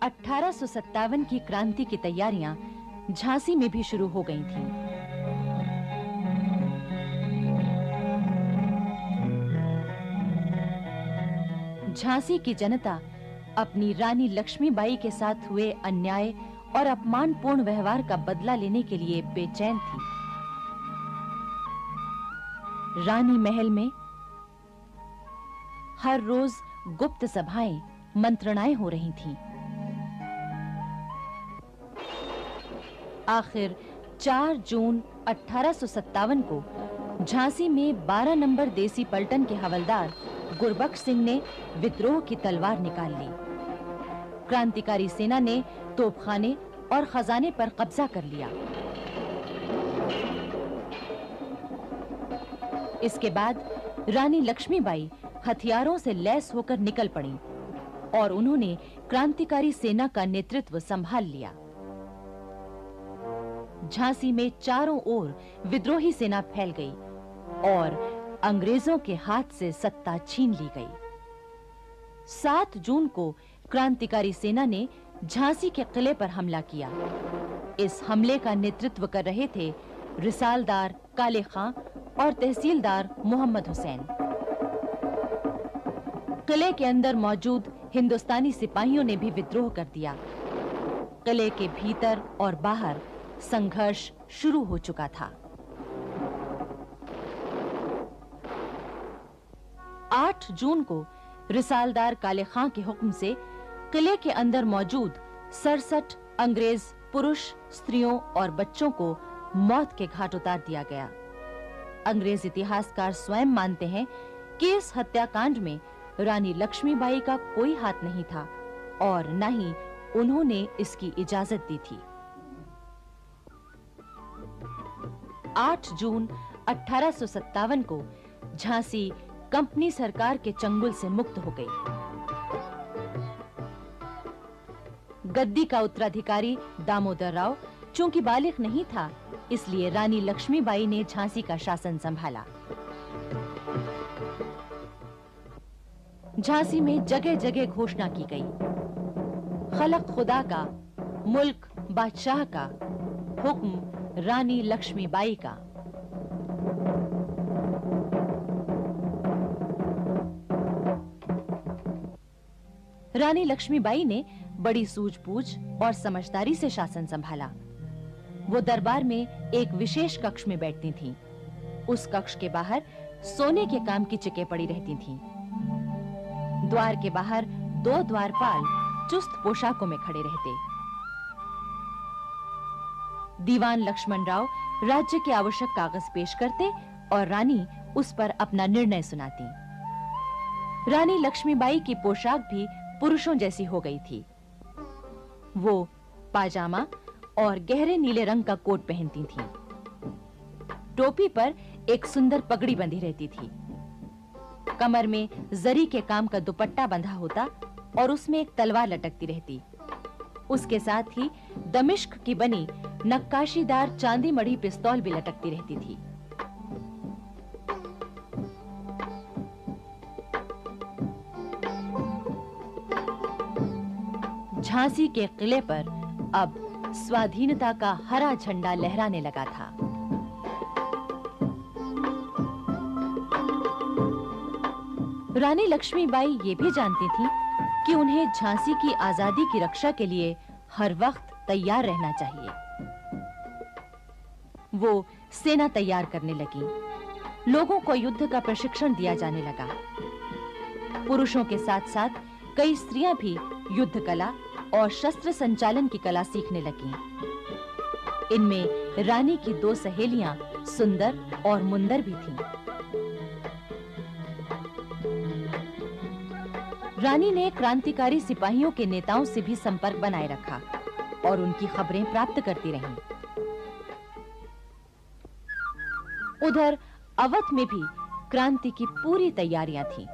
1857 की क्रांति की तैयारियां झांसी में भी शुरू हो गई थीं। झांसी की जनता अपनी रानी लक्ष्मीबाई के साथ हुए अन्याय और अपमानपूर्ण व्यवहार का बदला लेने के लिए बेचैन थी। रानी महल में हर रोज गुप्त सभाएं, मंत्रणाएं हो रही थीं। आखिर 4 जून 1857 को झांसी में 12 नंबर देसी पलटन के हवलदार गुरबख्श सिंह ने विद्रोह की तलवार निकाल ली। क्रांतिकारी सेना ने तोपखाने और खजाने पर कब्जा कर लिया। इसके बाद रानी लक्ष्मीबाई हथियारों से लैस होकर निकल पड़ी और उन्होंने क्रांतिकारी सेना का नेतृत्व संभाल लिया। झांसी में चारों ओर विद्रोही सेना फैल गई और अंग्रेजों के हाथ से सत्ता छीन ली गई। 7 जून को क्रांतिकारी सेना ने झांसी के किले पर हमला किया। इस हमले का नेतृत्व कर रहे थे रिसालदार काले खां और तहसीलदार मोहम्मद हुसैन। किले के अंदर मौजूद हिंदुस्तानी सिपाहियों ने भी विद्रोह कर दिया। किले के भीतर और बाहर संघर्ष शुरू हो चुका था। 8 जून को रिसालदार काले खां के हुक्म से किले के अंदर मौजूद 67 अंग्रेज पुरुष, स्त्रियों और बच्चों को मौत के घाट उतार दिया गया। अंग्रेज इतिहासकार स्वयं मानते हैं कि इस हत्याकांड में रानी लक्ष्मीबाई का कोई हाथ नहीं था और न ही उन्होंने इसकी इजाजत दी थी। 8 जून 1857 को झांसी कंपनी सरकार के चंगुल से मुक्त हो गई। गद्दी का उत्तराधिकारी दामोदर राव चूंकि बालिग नहीं था, इसलिए रानी लक्ष्मीबाई ने झांसी का शासन संभाला। झांसी में जगह-जगह घोषणा की गई, खलक खुदा का, मुल्क बादशाह का, हुक्म रानी लक्ष्मीबाई का। रानी लक्ष्मीबाई ने बड़ी सूझबूझ और समझदारी से शासन संभाला। वो दरबार में एक विशेष कक्ष में बैठती थीं। उस कक्ष के बाहर सोने के काम की चिकें पड़ी रहती थीं। द्वार के बाहर 2 द्वारपाल चुस्त पोशाकों में खड़े रहते। दीवान लक्ष्मण राव राज्य के आवश्यक कागज पेश करते और रानी उस पर अपना निर्णय सुनाती। रानी लक्ष्मीबाई की पोशाक भी पुरुषों जैसी हो गई थी। वो पाजामा और गहरे नीले रंग का कोट पहनती थीं। टोपी पर एक सुंदर पगड़ी बंधी रहती थी। कमर में जरी के काम का दुपट्टा बंधा होता और उसमें एक तलवार लटकती रहती। उसके साथ ही दमिश्क की बनी नक्काशीदार चांदी मढ़ी पिस्तौल भी लटकती रहती थी। झांसी के किले पर अब स्वाधीनता का हरा झंडा लहराने लगा था। रानी लक्ष्मीबाई ये भी जानती थीं कि उन्हें झांसी की आजादी की रक्षा के लिए हर वक्त तैयार रहना चाहिए। वो सेना तैयार करने लगी। लोगों को युद्ध का प्रशिक्षण दिया जाने लगा। पुरुषों के साथ-साथ कई स्त्रियां भी युद्ध कला और शस्त्र संचालन की कला सीखने लगीं। इनमें रानी की 2 सहेलियां सुंदर और मुंदर भी थीं। रानी ने क्रांतिकारी सिपाहियों के नेताओं से भी संपर्क बनाए रखा और उनकी खबरें प्राप्त करती रहीं। उधर अवध में भी क्रांति की पूरी तैयारियां थीं।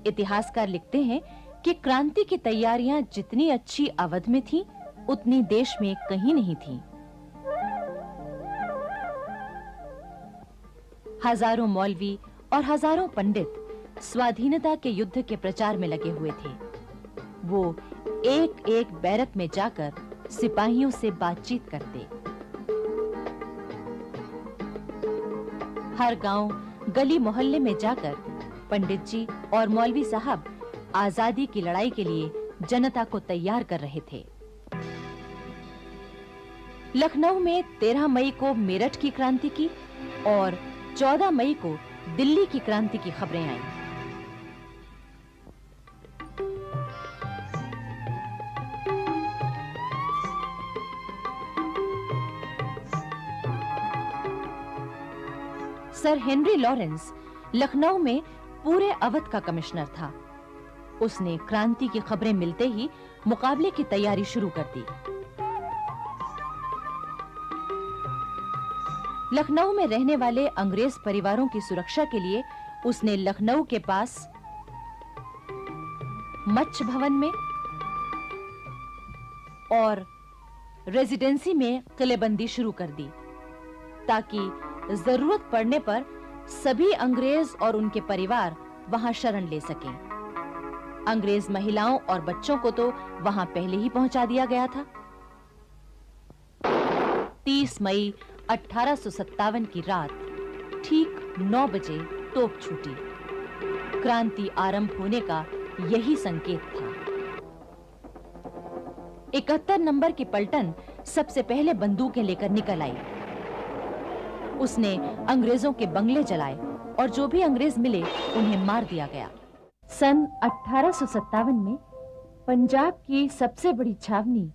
इतिहासकार लिखते हैं कि क्रांति की तैयारियां जितनी अच्छी अवध में थीं, उतनी देश में कहीं नहीं थीं। हजारों मौलवी और हजारों पंडित स्वाधीनता के युद्ध के प्रचार में लगे हुए थे। वो एक एक बैरक में जाकर सिपाहियों से बातचीत करते। हर गांव, गली मोहल्ले में जाकर पंडित जी और मौलवी साहब आजादी की लड़ाई के लिए जनता को तैयार कर रहे थे। लखनऊ में 13 मई को मेरठ की क्रांति की और 14 मई को दिल्ली की क्रांति की खबरें आईं। सर हेनरी लॉरेंस लखनऊ में पूरे अवध का कमिश्नर था। उसने क्रांति की खबरें मिलते ही मुकाबले की तैयारी शुरू कर दी। लखनऊ में रहने वाले अंग्रेज परिवारों की सुरक्षा के लिए उसने लखनऊ के पास मच्छ भवन में और रेजिडेंसी में किलेबंदी शुरू कर दी, ताकि जरूरत पड़ने पर सभी अंग्रेज और उनके परिवार वहां शरण ले सकें। अंग्रेज महिलाओं और बच्चों को तो वहां पहले ही पहुंचा दिया गया था। 30 मई 1857 की रात ठीक 9 बजे तोप छूटी। क्रांति आरंभ होने का यही संकेत था। 71 नंबर की पलटन सबसे पहले बंदूकें लेकर निकल आई। उसने अंग्रेजों के बंगले जलाए और जो भी अंग्रेज मिले उन्हें मार दिया गया। सन 1857 में पंजाब की सबसे बड़ी छावनी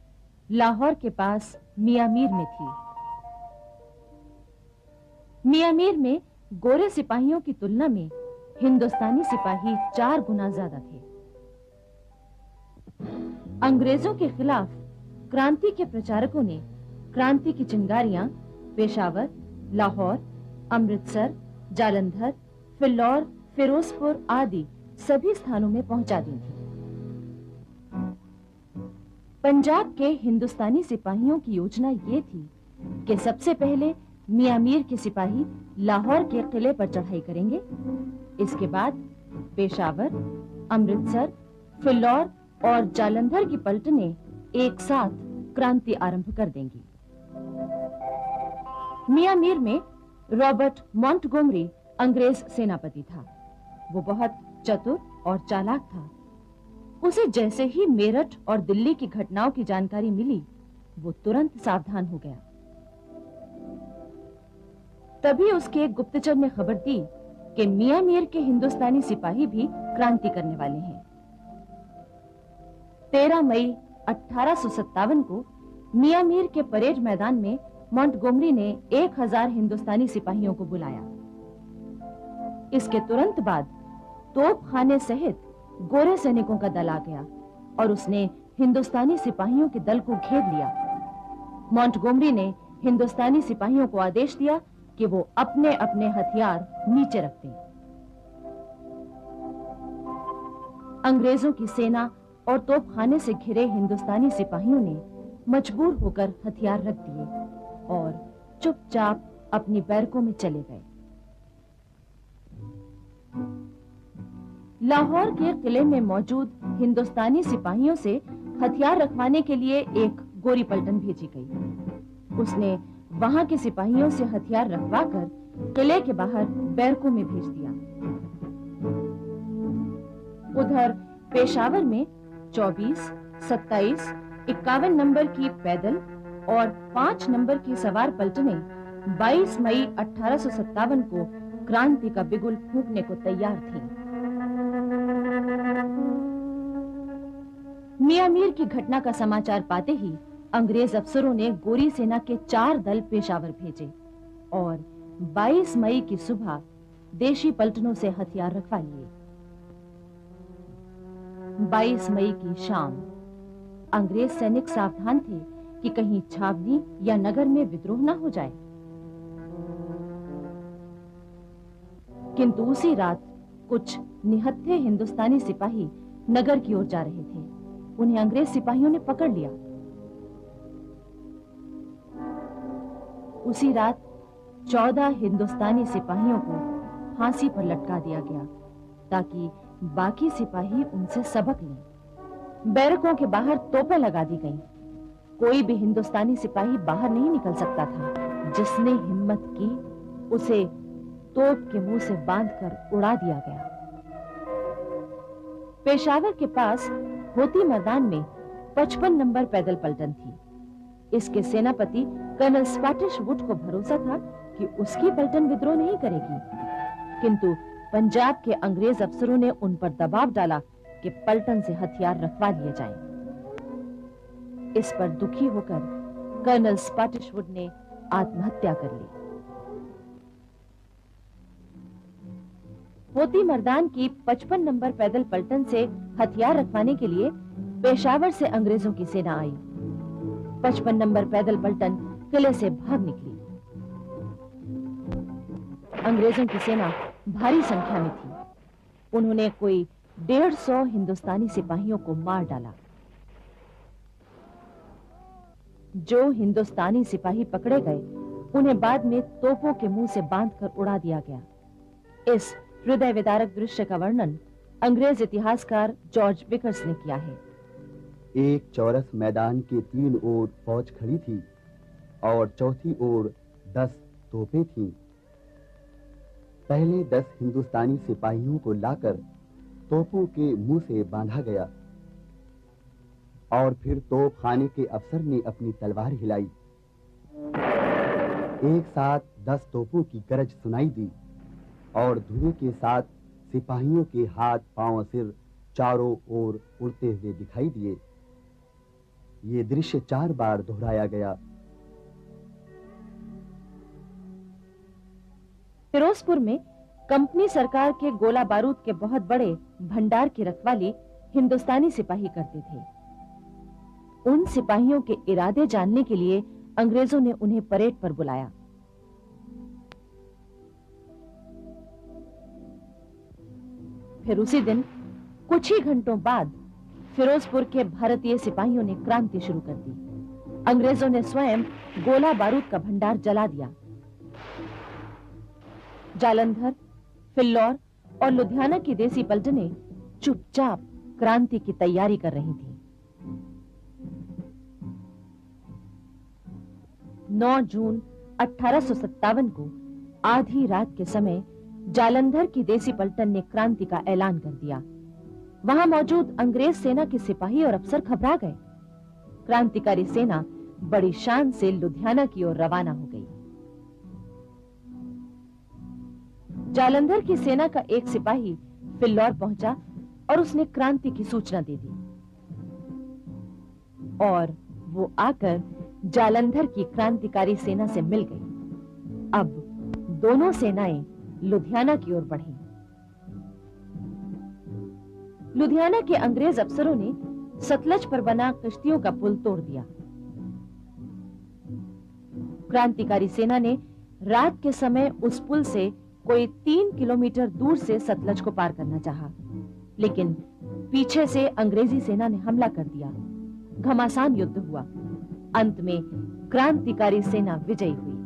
लाहौर के पास मियां मीर में थी। मियां मीर में गोरे सिपाहियों की तुलना में हिंदुस्तानी सिपाही 4 गुना ज्यादा थे। अंग्रेजों के खिलाफ क्रांति के प्रचारकों ने क्रांति की चिंगारियां पेशावर, लाहौर, अमृतसर, जालंधर, फिल्लौर, फिरोजपुर आदि सभी स्थानों में पहुंचा दी थी। पंजाब के हिंदुस्तानी सिपाहियों की योजना ये थी कि सबसे पहले मियां मीर के सिपाही लाहौर के किले पर चढ़ाई करेंगे। इसके बाद पेशावर, अमृतसर, फिल्लौर और जालंधर की पलटनें एक साथ क्रांति आरंभ कर देंगी। मियां मीर में रॉबर्ट मॉन्टगोमरी अंग्रेज सेनापति था। वो बहुत चतुर और चालाक था। उसे जैसे ही मेरठ और दिल्ली की घटनाओं की जानकारी मिली, वो तुरंत सावधान हो गया। तभी उसके एक गुप्तचर ने खबर दी कि मियां मीर के हिंदुस्तानी सिपाही भी क्रांति करने वाले हैं। 13 मई 1857 को मियां मीर के परेड मैदान में मॉन्टगोमरी ने 1000 हिंदुस्तानी सिपाहियों को बुलाया। इसके तुरंत बाद तोपखाने सहित गोरे सैनिकों का दल आ गया और उसने हिंदुस्तानी सिपाहियों के दल को घेर लिया। मॉन्टगोमरी ने हिंदुस्तानी सिपाहियों को आदेश दिया कि वो अपने अपने हथियार नीचे रख दें। अंग्रेजों की सेना और तोपखाने से घिरे हिंदुस्तानी सिपाहियों ने मजबूर होकर हथियार रख दिए और चुपचाप अपनी बैरकों में चले गए। लाहौर के किले में मौजूद हिंदुस्तानी सिपाहियों से हथियार रखवाने के लिए एक गोरी पलटन भेजी गई। उसने वहां के सिपाहियों से हथियार रखवाकर किले के बाहर बैरकों में भेज दिया। उधर पेशावर में 24, 27, 51 नंबर की पैदल और 5 नंबर की सवार पलटनें 22 मई 1857 को क्रांति का बिगुल फूंकने को तैयार थीं। मियां मीर की घटना का समाचार पाते ही अंग्रेज अफसरों ने गोरी सेना के 4 दल पेशावर भेजे और 22 मई की सुबह देशी पलटनों से हथियार रखवा लिए। 22 मई की शाम अंग्रेज सैनिक सावधान थे कि कहीं छावनी या नगर में विद्रोह न हो जाए। किंतु उसी रात कुछ निहत्थे हिंदुस्तानी सिपाही नगर की ओर जा रहे थे। उन्हें अंग्रेज सिपाहियों ने पकड़ लिया। उसी रात 14 हिंदुस्तानी सिपाहियों को फांसी पर लटका दिया गया ताकि बाकी सिपाही उनसे सबक लें। बैरकों के बाहर तोपें लगा दी गईं। कोई भी हिंदुस्तानी सिपाही बाहर नहीं निकल सकता था। जिसने हिम्मत की उसे तोप के मुंह से बांधकर उड़ा दिया गया। पेशावर के पास होती मैदान में 55 नंबर पैदल पलटन थी। इसके सेनापति कर्नल स्पैटिश वुड को भरोसा था कि उसकी पलटन विद्रोह नहीं करेगी, किंतु पंजाब के अंग्रेज अफसरों ने उन पर दबाव डाला कि पलटन से हथियार रखवा लिए जाएं। इस पर दुखी होकर कर्नल स्पैटिश वुड ने आत्महत्या कर ली। होती मर्दान की 55 नंबर पैदल पलटन से हथियार रखवाने के लिए पेशावर से अंग्रेजों की सेना आई। 55 नंबर पैदल पलटन किले से भाग निकली। अंग्रेजों की सेना भारी संख्या में थी। उन्होंने कोई 150 हिंदुस्तानी सिपाहियों को मार डाला। जो हिंदुस्तानी सिपाही पकड़े गए उन्हें बाद में तोपों के मुंह से बांधकर उड़ा दिया गया। इस हृदय विदारक दृश्य का वर्णन अंग्रेज इतिहासकार जॉर्ज विकर्स ने किया है। एक चौरस मैदान के 3 ओर फौज खड़ी थी और चौथी ओर 10 तोपें थीं। पहले 10 हिंदुस्तानी सिपाहियों को लाकर तोपों के मुंह से बांधा गया और फिर तोप खाने के अफसर ने अपनी तलवार हिलाई। एक साथ 10 तोपों की गरज सुनाई दी और धुएं के साथ सिपाहियों के हाथ पांव सिर चारों ओर उड़ते हुए दिखाई दिए। ये दृश्य 4 बार दोहराया गया। फिरोजपुर में कंपनी सरकार के गोला बारूद के बहुत बड़े भंडार की रखवाली हिंदुस्तानी सिपाही करते थे। उन सिपाहियों के इरादे जानने के लिए अंग्रेजों ने उन्हें परेड पर बुलाया। फिर उसी दिन कुछ ही घंटों बाद फिरोजपुर के भारतीय सिपाहियों ने क्रांति शुरू कर दी। अंग्रेजों ने स्वयं गोला बारूद का भंडार जला दिया। जालंधर, फिल्लौर और लुधियाना की देसी पलटनें चुपचाप क्रांति की तैयारी कर रही थीं। 9 जून 1857 को आधी रात के समय जालंधर की देसी पलटन ने क्रांति का ऐलान कर दिया। वहां मौजूद अंग्रेज सेना के सिपाही और अफसर घबरा गए। क्रांतिकारी सेना बड़ी शान से लुधियाना की ओर रवाना हो गई। जालंधर की सेना का एक सिपाही फिल्लौर पहुंचा और उसने क्रांति की सूचना दे दी और वो आकर जालंधर की क्रांतिकारी सेना से मिल गई। अब दोनों सेनाएं लुधियाना की ओर बढ़ी। लुधियाना के अंग्रेज अफसरों ने सतलज पर बना कश्तियों का पुल तोड़ दिया। क्रांतिकारी सेना ने रात के समय उस पुल से कोई 3 किलोमीटर दूर से सतलज को पार करना चाहा, लेकिन पीछे से अंग्रेजी सेना ने हमला कर दिया। घमासान युद्ध हुआ। अंत में क्रांतिकारी सेना विजयी हुई।